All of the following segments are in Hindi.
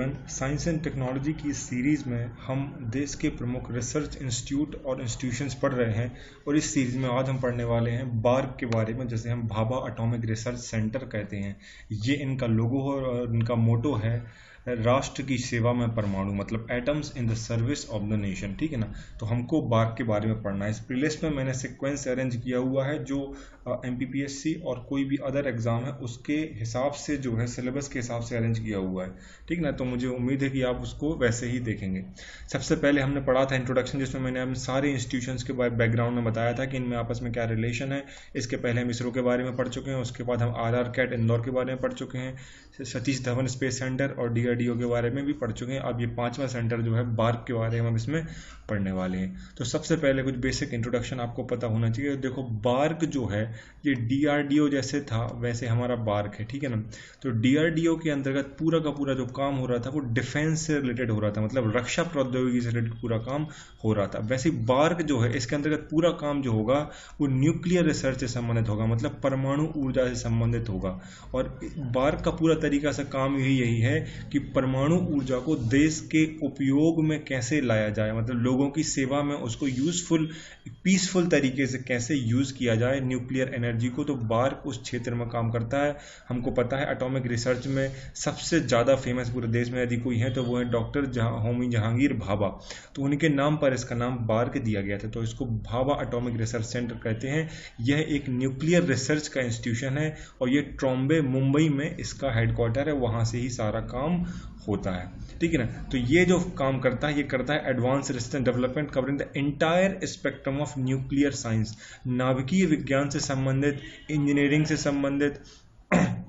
एवरीवन, साइंस एंड टेक्नोलॉजी की इस सीरीज़ में हम देश के प्रमुख रिसर्च इंस्टीट्यूट और इंस्टीट्यूशंस पढ़ रहे हैं। और इस सीरीज़ में आज हम पढ़ने वाले हैं बार्क के बारे में, जैसे हम भाभा एटॉमिक रिसर्च सेंटर कहते हैं। ये इनका लोगो और इनका मोटो है, राष्ट्र की सेवा में परमाणु, मतलब atoms in the service of the nation. ठीक है ना। तो हमको बार्क के बारे में पढ़ना है। इस प्लेलिस्ट में मैंने सीक्वेंस अरेंज किया हुआ है जो MPPSC और कोई भी अदर एग्जाम है उसके हिसाब से, जो है सिलेबस के हिसाब से अरेंज किया हुआ है। ठीक ना। तो मुझे उम्मीद है कि आप उसको वैसे ही देखेंगे। सबसे पहले हमने पढ़ा था इंट्रोडक्शन, जिसमें मैंने हम सारे इंस्टीट्यूशंस के बैकग्राउंड में बताया था कि इनमें आपस में क्या रिलेशन है। इसके पहले हम इसरो के बारे में पढ़ चुके हैं। उसके बाद हम RR-CAT इंदौर के बारे में पढ़ चुके हैं। सतीश धवन स्पेस सेंटर और DRDO के बारे में भी पढ़ चुके हैं। अब ये 5वां सेंटर जो है बार्क के बारे में हम इसमें पढ़ने वाले हैं। तो सबसे पहले कुछ बेसिक इंट्रोडक्शन आपको पता होना चाहिए। देखो, बार्क जो है ये DRDO जैसे था वैसे हमारा बार्क है। ठीक है ना। तो DRDO के अंतर्गत पूरा का पूरा जो काम हो रहा था वो डिफेंस से रिलेटेड हो रहा था, मतलब रक्षा प्रौद्योगिकी से रिलेटेड पूरा काम हो रहा था। वैसे बार्क जो है इसके अंतर्गत पूरा काम जो होगा वो न्यूक्लियर रिसर्च से संबंधित होगा, मतलब परमाणु ऊर्जा से संबंधित होगा। और बार्क का पूरा तरीका से काम यही है कि परमाणु ऊर्जा को देश के उपयोग में कैसे लाया जाए, मतलब लोगों की सेवा में उसको यूजफुल पीसफुल तरीके से कैसे यूज किया जाए न्यूक्लियर एनर्जी को। तो बार्क उस क्षेत्र में काम करता है। हमको पता है एटॉमिक रिसर्च में सबसे ज़्यादा फेमस पूरे देश में यदि कोई है तो वो है डॉक्टर होमी जहांगीर भाभा। तो उनके नाम पर इसका नाम बार्क दिया गया था। तो इसको भाभा एटॉमिक रिसर्च सेंटर कहते हैं। यह एक न्यूक्लियर रिसर्च का इंस्टीट्यूशन है और ये ट्रॉम्बे मुंबई में इसका हेडक्वार्टर है, वहाँ से ही सारा काम होता है। ठीक है ना। तो ये जो काम करता है ये करता है advance research and development covering the entire spectrum of nuclear science, नाभिकीय विज्ञान से संबंधित, इंजीनियरिंग से संबंधित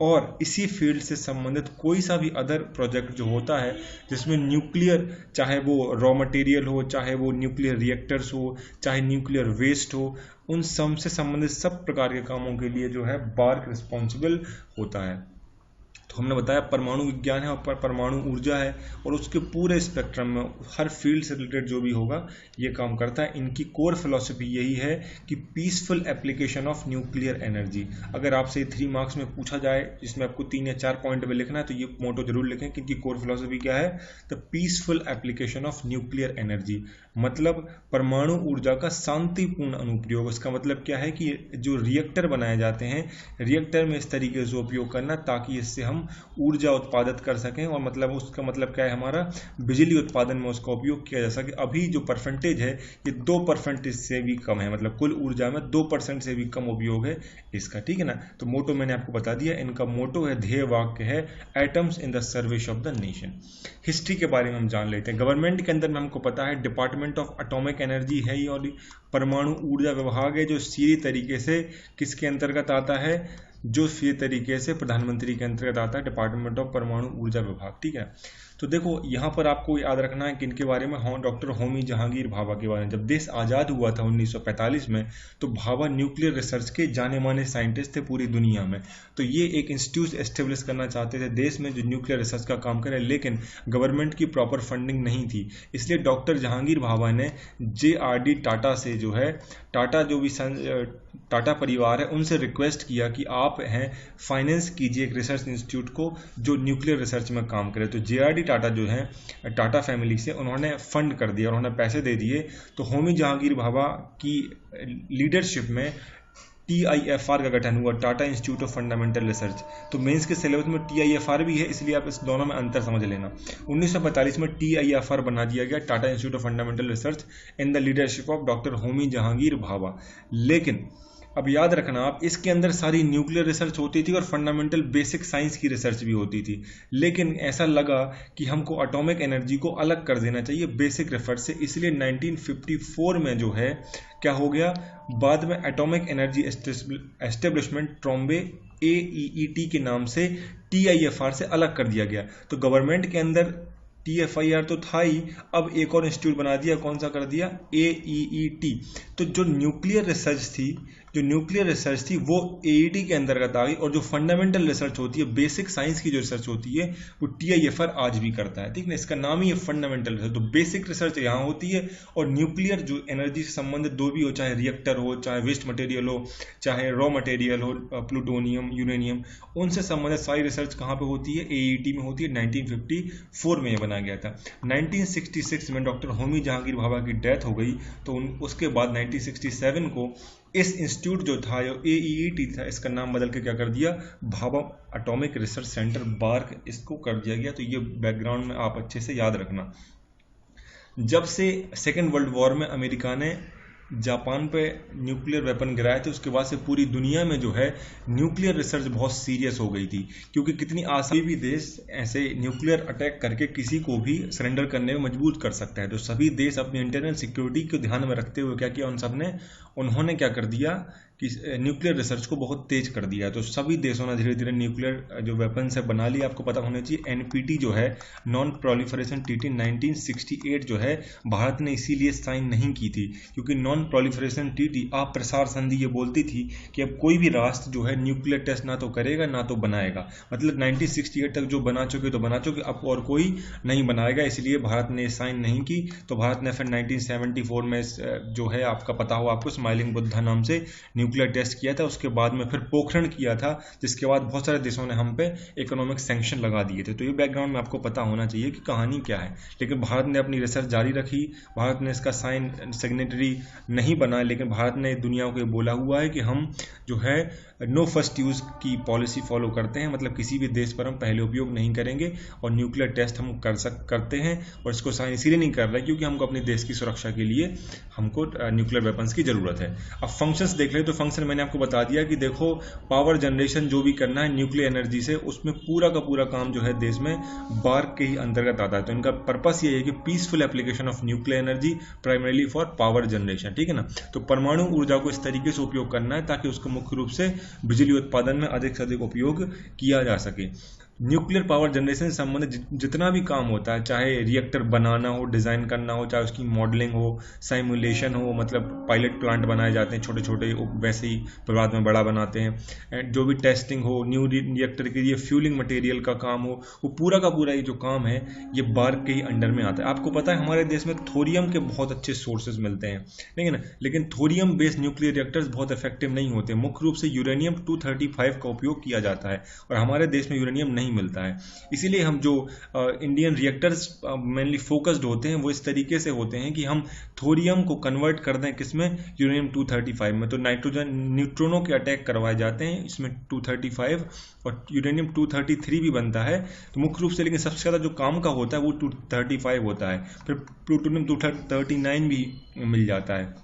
और इसी फील्ड से संबंधित कोई सा भी अदर प्रोजेक्ट जो होता है जिसमें न्यूक्लियर, चाहे वो रॉ मटेरियल हो, चाहे वो न्यूक्लियर रिएक्टर्स हो, चाहे न्यूक्लियर वेस्ट हो, उन सब से संबंधित सब प्रकार के कामों के लिए जो है बार्क रिस्पॉन्सिबल होता है। तो हमने बताया परमाणु विज्ञान है और परमाणु ऊर्जा है और उसके पूरे स्पेक्ट्रम में हर फील्ड से रिलेटेड जो भी होगा ये काम करता है। इनकी कोर फिलॉसफी यही है कि peaceful application of nuclear energy. अगर आपसे 3 मार्क्स में पूछा जाए जिसमें आपको 3 या 4 पॉइंट में लिखना है तो ये मोटो जरूर लिखें कि इनकी कोर फिलॉसफी क्या है। The peaceful application of nuclear energy, मतलब परमाणु ऊर्जा का शांतिपूर्ण अनुप्रयोग। उसका मतलब क्या है कि जो रिएक्टर बनाए जाते हैं, रिएक्टर में इस तरीके से उपयोग करना ताकि इससे हम ऊर्जा उत्पादित कर सकें। और मतलब उसका मतलब क्या है, हमारा बिजली उत्पादन में उसका उपयोग किया जा सके। अभी जो परसेंटेज है ये 2% से भी कम है, मतलब कुल ऊर्जा में 2% से भी कम उपयोग है इसका। ठीक है ना। तो मोटो मैंने आपको बता दिया। इनका मोटो है, ध्येय वाक्य है, atoms in the service of the nation. History के बारे में हम जान लेते हैं। गवर्नमेंट के अंदर में हमको पता है डिपार्टमेंट ऑफ एटॉमिक एनर्जी है ये, और परमाणु ऊर्जा विभाग है जो सीधे तरीके से किसके अंतर्गत आता है, जो सीधे तरीके से प्रधानमंत्री के अंतर्गत आता है, डिपार्टमेंट ऑफ परमाणु ऊर्जा विभाग। ठीक है। तो देखो यहाँ पर आपको याद रखना है कि इनके बारे में डॉक्टर होमी जहांगीर भाभा के बारे में। जब देश आज़ाद हुआ था 1945 में तो भाभा न्यूक्लियर रिसर्च के जाने माने साइंटिस्ट थे पूरी दुनिया में। तो ये एक इंस्टीट्यूट एस्टेब्लिश करना चाहते थे देश में जो न्यूक्लियर रिसर्च का काम करे, लेकिन गवर्नमेंट की प्रॉपर फंडिंग नहीं थी। इसलिए डॉक्टर जहांगीर भाभा ने JRD टाटा से, जो है टाटा जो भी टाटा परिवार है, उनसे रिक्वेस्ट किया कि आप हैं फाइनेंस कीजिए एक रिसर्च इंस्टीट्यूट को जो न्यूक्लियर रिसर्च में काम करे। तो JRD टाटा जो है टाटा फैमिली से, उन्होंने फंड कर दिया और उन्होंने पैसे दे दिए। तो होमी जहांगीर भाभा की लीडरशिप में TIFR का गठन हुआ, Tata institute of fundamental research. तो मेंस के सिलेबस में TIFR भी है, इसलिए आप इस दोनों में अंतर समझ लेना। 1945 में TIFR बना दिया गया, Tata institute of fundamental research, in the leadership of doctor Homi Jahangir Bhabha. लेकिन अब याद रखना आप, इसके अंदर सारी न्यूक्लियर रिसर्च होती थी और फंडामेंटल बेसिक साइंस की रिसर्च भी होती थी। लेकिन ऐसा लगा कि हमको एटॉमिक एनर्जी को अलग कर देना चाहिए बेसिक रिसर्च से, इसलिए 1954 में जो है क्या हो गया, बाद में atomic energy establishment Trombay AEET के नाम से TIFR से अलग कर दिया गया। तो गवर्नमेंट के अंदर TFIR तो था ही, अब एक और इंस्टीट्यूट बना दिया। कौन सा कर दिया? AEET। तो जो न्यूक्लियर रिसर्च थी, जो न्यूक्लियर रिसर्च थी वो एईटी के अंतर्गत आ गई, और जो फंडामेंटल रिसर्च होती है, बेसिक साइंस की जो रिसर्च होती है, वो टीआईएफआर आज भी करता है। ठीक है, इसका नाम ही है फंडामेंटल रिसर्च। तो बेसिक रिसर्च यहाँ होती है, और न्यूक्लियर जो एनर्जी से संबंधित जो भी हो, चाहे रिएक्टर हो, चाहे वेस्ट मटेरियल हो, चाहे रॉ मटेरियल हो, प्लूटोनियम, यूरेनियम, उनसे संबंधित सारी रिसर्च कहाँ पे होती है? एईटी में होती है। 1954 में ये बनाया गया था। 1966 में डॉक्टर होमी जहांगीर भाभा की डेथ हो गई, तो उसके बाद 1967 को इस इंस्टीट्यूट जो था, जो एईटी था, इसका नाम बदल के क्या कर दिया? Bhabha atomic research centre, BARC, इसको कर दिया गया। तो ये बैकग्राउंड में आप अच्छे से याद रखना। जब से सेकेंड वर्ल्ड वॉर में अमेरिका ने जापान पे न्यूक्लियर वेपन गिराए थे, उसके बाद से पूरी दुनिया में जो है न्यूक्लियर रिसर्च बहुत सीरियस हो गई थी, क्योंकि कितनी आसानी भी देश ऐसे न्यूक्लियर अटैक करके किसी को भी सरेंडर करने में मजबूर कर सकता है। तो सभी देश अपनी इंटरनल सिक्योरिटी को ध्यान में रखते हुए क्या किया? उन्होंने क्या कर दिया कि न्यूक्लियर रिसर्च को बहुत तेज कर दिया। तो सभी देशों ने धीरे धीरे न्यूक्लियर जो वेपन्स है बना लिया। आपको पता होना चाहिए एनपीटी जो है, नॉन प्रोलिफरेशन ट्रीटी, 1968 जो है, भारत ने इसीलिए साइन नहीं की थी, क्योंकि नॉन प्रोलिफरेशन ट्रीटी, अप्रसार संधि, ये बोलती थी कि अब कोई भी राष्ट्र जो है न्यूक्लियर टेस्ट ना तो करेगा ना तो बनाएगा। मतलब 1968 तक जो बना चुके तो बना चुके, अब और कोई नहीं बनाएगा, इसलिए भारत ने साइन नहीं की। तो भारत ने फिर 1974 में जो है, आपका पता हो आपको, स्माइलिंग बुद्धा नाम से न्यूक्लियर टेस्ट किया था। उसके बाद में फिर पोखरण किया था, जिसके बाद बहुत सारे देशों ने हम पे इकोनॉमिक सैंक्शन लगा दिए थे। तो ये बैकग्राउंड में आपको पता होना चाहिए कि कहानी क्या है। लेकिन भारत ने अपनी रिसर्च जारी रखी, भारत ने इसका सिग्नेटरी नहीं बना, लेकिन भारत ने दुनिया को ये बोला हुआ है कि हम जो है नो फर्स्ट यूज़ की पॉलिसी फॉलो करते हैं। मतलब किसी भी देश पर हम पहले उपयोग नहीं करेंगे, और न्यूक्लियर टेस्ट हम करते हैं, और इसको साइन इसीलिए नहीं कर रहे क्योंकि हमको अपने देश की सुरक्षा के लिए हमको न्यूक्लियर वेपन्स की ज़रूरत है। अब फंक्शंस देख ले, तो फंक्शन मैंने आपको बता दिया कि देखो, पावर जनरेशन जो भी करना है न्यूक्लियर एनर्जी से, उसमें पूरा का पूरा काम जो है देश में बार्क के ही अंतर्गत आता है। तो इनका पर्पस ये है कि peaceful application of nuclear energy primarily for power generation. ठीक है ना। तो परमाणु ऊर्जा को इस तरीके से उपयोग करना है ताकि उसको मुख्य रूप से बिजली उत्पादन में अधिक से अधिक उपयोग किया जा सके। न्यूक्लियर पावर जनरेशन से संबंधित जितना भी काम होता है, चाहे रिएक्टर बनाना हो, डिज़ाइन करना हो, चाहे उसकी मॉडलिंग हो, साइमुलेशन हो, मतलब पायलट प्लांट बनाए जाते हैं छोटे छोटे, वैसे ही बाद में बड़ा बनाते हैं, एंड जो भी टेस्टिंग हो, न्यू रिएक्टर के लिए फ्यूलिंग मटेरियल का काम हो, वो पूरा का पूरा ये जो काम है ये बार्क के ही अंडर में आता है। आपको पता है हमारे देश में थोरियम के बहुत अच्छे सोर्सेज मिलते हैं, ठीक है ना, लेकिन थोरियम बेस्ड न्यूक्लियर रिएक्टर्स बहुत इफेक्टिव नहीं होते। मुख्य रूप से यूरेनियम 235 का उपयोग किया जाता है, और हमारे देश में यूरेनियम नहीं मिलता है। इसीलिए हम जो इंडियन रिएक्टर्स मेनली फोकस्ड होते हैं वो इस तरीके से होते हैं कि हम थोरियम को कन्वर्ट कर दें किसमें? यूरेनियम 235 में। तो नाइट्रोजन न्यूट्रॉनों के अटैक करवाए जाते हैं इसमें 235, और यूरेनियम 233 भी बनता है। तो मुख्य रूप से लेकिन सबसे ज़्यादा जो काम का होता है वो 235 होता है। फिर प्लूटोनियम 239 भी मिल जाता है,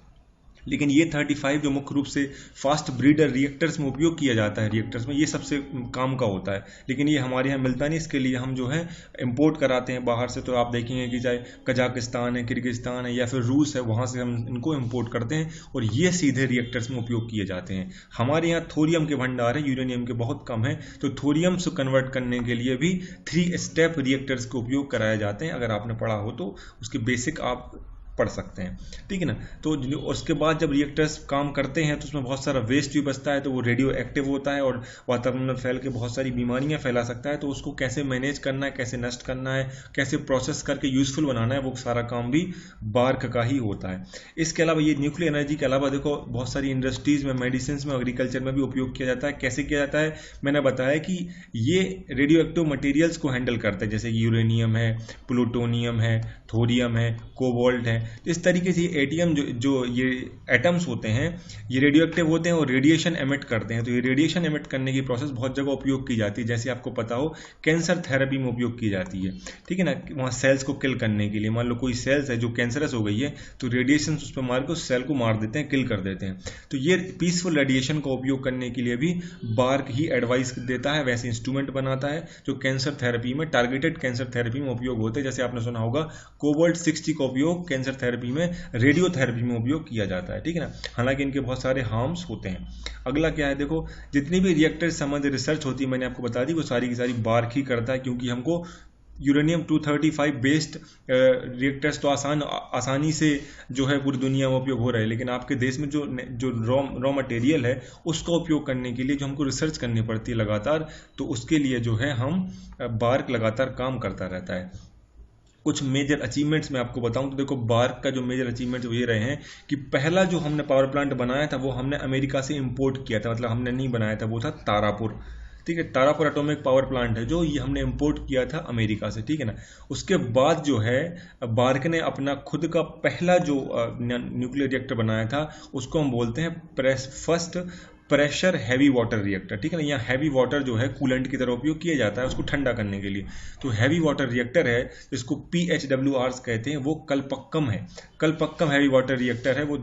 लेकिन ये 35 जो मुख्य रूप से फास्ट ब्रीडर रिएक्टर्स में उपयोग किया जाता है, रिएक्टर्स में ये सबसे काम का होता है, लेकिन ये हमारे यहाँ मिलता नहीं। इसके लिए हम जो है इंपोर्ट कराते हैं बाहर से। तो आप देखेंगे कि चाहे कजाकिस्तान है, किर्गिस्तान है, या फिर रूस है, वहाँ से हम इनको इंपोर्ट करते हैं, और ये सीधे रिएक्टर्स में उपयोग किए जाते हैं। हमारे यहाँ थोरियम के भंडार है, यूरेनियम के बहुत कम है। तो थोरियम से कन्वर्ट करने के लिए भी 3 स्टेप रिएक्टर्स के उपयोग कराए जाते हैं। अगर आपने पढ़ा हो तो उसके बेसिक आप पढ़ सकते हैं, ठीक है ना। तो उसके बाद जब रिएक्टर्स काम करते हैं तो उसमें बहुत सारा वेस्ट भी बचता है, तो वो रेडियो एक्टिव होता है और वातावरण में फैल के बहुत सारी बीमारियां फैला सकता है। तो उसको कैसे मैनेज करना है, कैसे नष्ट करना है, कैसे प्रोसेस करके यूजफुल बनाना है, वो सारा काम भी बार्क का ही होता है। इसके अलावा ये न्यूक्लियर एनर्जी के अलावा देखो बहुत सारी इंडस्ट्रीज में, मेडिसिन में, एग्रीकल्चर में भी उपयोग किया जाता है। कैसे किया जाता है? मैंने बताया कि ये रेडियो एक्टिव मटेरियल्स को हैंडल करते हैं, जैसे यूरेनियम है, प्लूटोनियम है, थोरियम है, कोबाल्ट है। इस तरीके से एटीएम जो ये एटम्स होते हैं ये रेडियो एक्टिव होते हैं और रेडिएशन एमिट करते हैं। तो ये रेडिएशन एमिट करने की प्रोसेस बहुत जगह उपयोग की जाती है, जैसे आपको पता हो कैंसर थेरेपी में उपयोग की जाती है, ठीक है ना। वहाँ सेल्स को किल करने के लिए, मान लो कोई सेल्स है जो कैंसरस हो गई है, तो रेडिएशन उस पर मार के उस सेल को मार देते हैं, किल कर देते हैं। तो ये पीसफुल रेडिएशन का उपयोग करने के लिए भी बार्क ही एडवाइस देता है, वैसे इंस्ट्रूमेंट बनाता है जो कैंसर थेरेपी में, टारगेटेड कैंसर थेरेपी में उपयोग होते हैं। जैसे आपने सुना होगा कोबाल्ट 60 का उपयोग कैंसर थेरेपी में, रेडियोथेरेपी में उपयोग किया जाता है, ठीक है ना। हालांकि इनके बहुत सारे हार्म्स होते हैं। अगला क्या है, देखो जितनी भी रिएक्टर संबंधित रिसर्च होती है मैंने आपको बता दी, वो सारी की सारी बार्क ही करता है, क्योंकि हमको यूरेनियम 235 बेस्ड रिएक्टर्स तो आसानी से जो है पूरी दुनिया में उपयोग हो रहा है, लेकिन आपके देश में जो जो रॉ मटेरियल है उसका उपयोग करने के लिए जो हमको रिसर्च करनी पड़ती है लगातार, तो उसके लिए जो है हम बार्क लगातार काम करता रहता है। कुछ मेजर अचीवमेंट्स मैं आपको बताऊं तो देखो, बार्क का जो मेजर अचीवमेंट्स वो ये रहे हैं कि पहला जो हमने पावर प्लांट बनाया था वो हमने अमेरिका से इंपोर्ट किया था, मतलब हमने नहीं बनाया था, वो था तारापुर। ठीक है, तारापुर एटॉमिक पावर प्लांट है जो ये हमने इंपोर्ट किया था अमेरिका से, ठीक है ना। उसके बाद जो है बार्क ने अपना खुद का पहला जो न्यूक्लियर रिएक्टर बनाया था उसको हम बोलते हैं first pressure heavy water reactor, ठीक है ना। यहाँ हैवी वाटर जो है कूलेंट की तरह उपयोग किया जाता है उसको ठंडा करने के लिए, तो हैवी वाटर रिएक्टर है जिसको PHWRs कहते हैं, वो कलपक्कम है। कलपक्कम हैवी वाटर रिएक्टर है, वो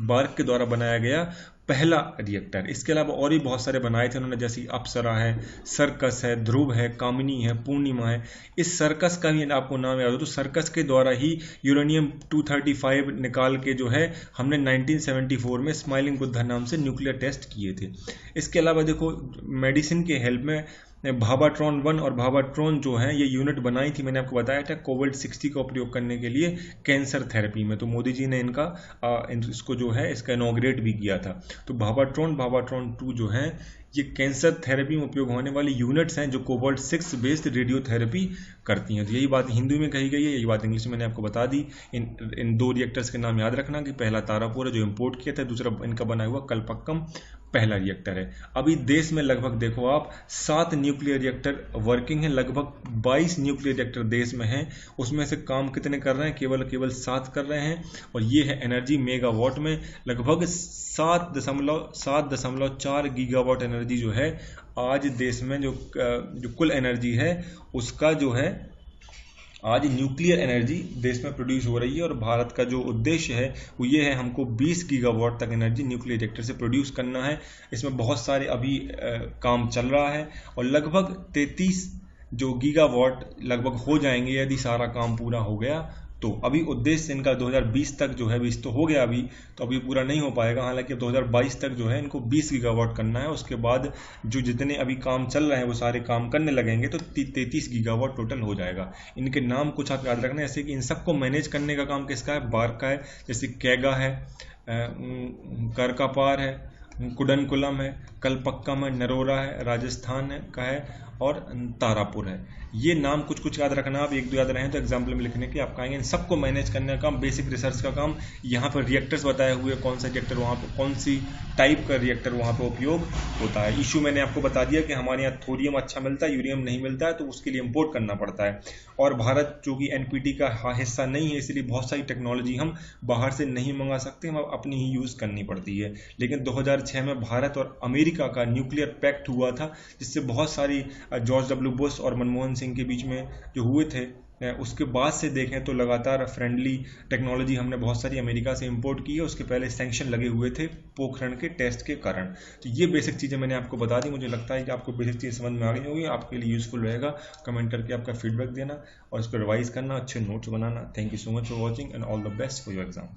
बार्क के द्वारा बनाया गया पहला रिएक्टर। इसके अलावा और भी बहुत सारे बनाए थे उन्होंने, जैसे अप्सरा है, सर्कस है, ध्रुव है, कामिनी है, पूर्णिमा है। इस सर्कस का भी आपको नाम याद हो तो सर्कस के द्वारा ही यूरेनियम 235 निकाल के जो है हमने 1974 में स्माइलिंग बुद्धा नाम से न्यूक्लियर टेस्ट किए थे। इसके अलावा देखो, मेडिसिन के हेल्प में भाबाट्रॉन 1 और भाबाट्रॉन जो है ये यूनिट बनाई थी, मैंने आपको बताया था कोविड-60 का प्रयोग करने के लिए कैंसर थेरेपी में, तो मोदी जी ने इसको जो है इसका इनॉग्रेट भी किया था। तो भाबाट्रॉन 2 जो है ये कैंसर थेरेपी में उपयोग होने वाली यूनिट्स हैं जो कोबाल्ट-6 बेस्ड रेडियोथेरेपी करती हैं। तो यही बात हिंदी में कही गई है, यही बात इंग्लिश में मैंने आपको बता दी। इन दो रिएक्टर्स के नाम याद रखना कि पहला तारापुर है जो इंपोर्ट किया था, दूसरा इनका बना हुआ कलपक्कम पहला रिएक्टर है। अभी देश में लगभग देखो आप 7 न्यूक्लियर रिएक्टर वर्किंग है, लगभग 22 न्यूक्लियर रिएक्टर देश में हैं। उसमें से काम कितने कर रहे हैं? केवल 7 कर रहे हैं, और ये है एनर्जी मेगावाट में लगभग 7.4 गीगावाट एनर्जी जो है आज देश में जो कुल एनर्जी है उसका जो है आज न्यूक्लियर एनर्जी देश में प्रोड्यूस हो रही है। और भारत का जो उद्देश्य है वो ये है, हमको 20 गीगावाट तक एनर्जी न्यूक्लियर रिएक्टर से प्रोड्यूस करना है। इसमें बहुत सारे अभी काम चल रहा है और लगभग 33 जो गीगावाट लगभग हो जाएंगे यदि सारा काम पूरा हो गया तो। अभी उद्देश्य इनका 2020 तक जो है, 20 तो हो गया अभी, तो अभी पूरा नहीं हो पाएगा, हालांकि 2022 तक जो है इनको 20 गीगावाट करना है। उसके बाद जो जितने अभी काम चल रहे हैं वो सारे काम करने लगेंगे तो 33 गीगावाट टोटल हो जाएगा। इनके नाम कुछ आप याद रखना, जैसे कि इन सबको मैनेज करने का काम किसका है? बार्क का है। जैसे कैगा है, करकापार है, कुडनकुलम है, कलपक्कम है, नरोरा है, राजस्थान है का है, और तारापुर है। ये नाम कुछ याद रखना, आप 1-2 याद रहें तो एग्जाम्पल में लिखने के आप आएंगे। इन सबको मैनेज करने का काम, बेसिक रिसर्च का काम, यहाँ पर रिएक्टर्स बताए हुए कौन सा रिएक्टर वहाँ पर, कौन सी टाइप का रिएक्टर वहाँ पर उपयोग होता है। इशू मैंने आपको बता दिया कि हमारे यहाँ थोरियम अच्छा मिलता है, यूरेनियम नहीं मिलता है, तो उसके लिए इम्पोर्ट करना पड़ता है। और भारत जो कि NPT का हिस्सा नहीं है, इसलिए बहुत सारी टेक्नोलॉजी हम बाहर से नहीं मंगा सकते, हम अपनी ही यूज़ करनी पड़ती है। लेकिन 2006 में भारत और अमेरिका का न्यूक्लियर पैक्ट हुआ था, जिससे बहुत सारी जॉर्ज W बुश और मनमोहन सिंह के बीच में जो हुए थे, उसके बाद से देखें तो लगातार फ्रेंडली टेक्नोलॉजी हमने बहुत सारी अमेरिका से इंपोर्ट की है। उसके पहले सैंक्शन लगे हुए थे पोखरण के टेस्ट के कारण। तो ये बेसिक चीज़ें मैंने आपको बता दी। मुझे लगता है कि आपको बेसिक चीज़ समझ में आ गई होगी, आपके लिए यूजफुल रहेगा। कमेंट करके आपका फीडबैक देना और इसको रिवाइज करना, अच्छे notes banana. Thank you so much for watching and all the best for your exam.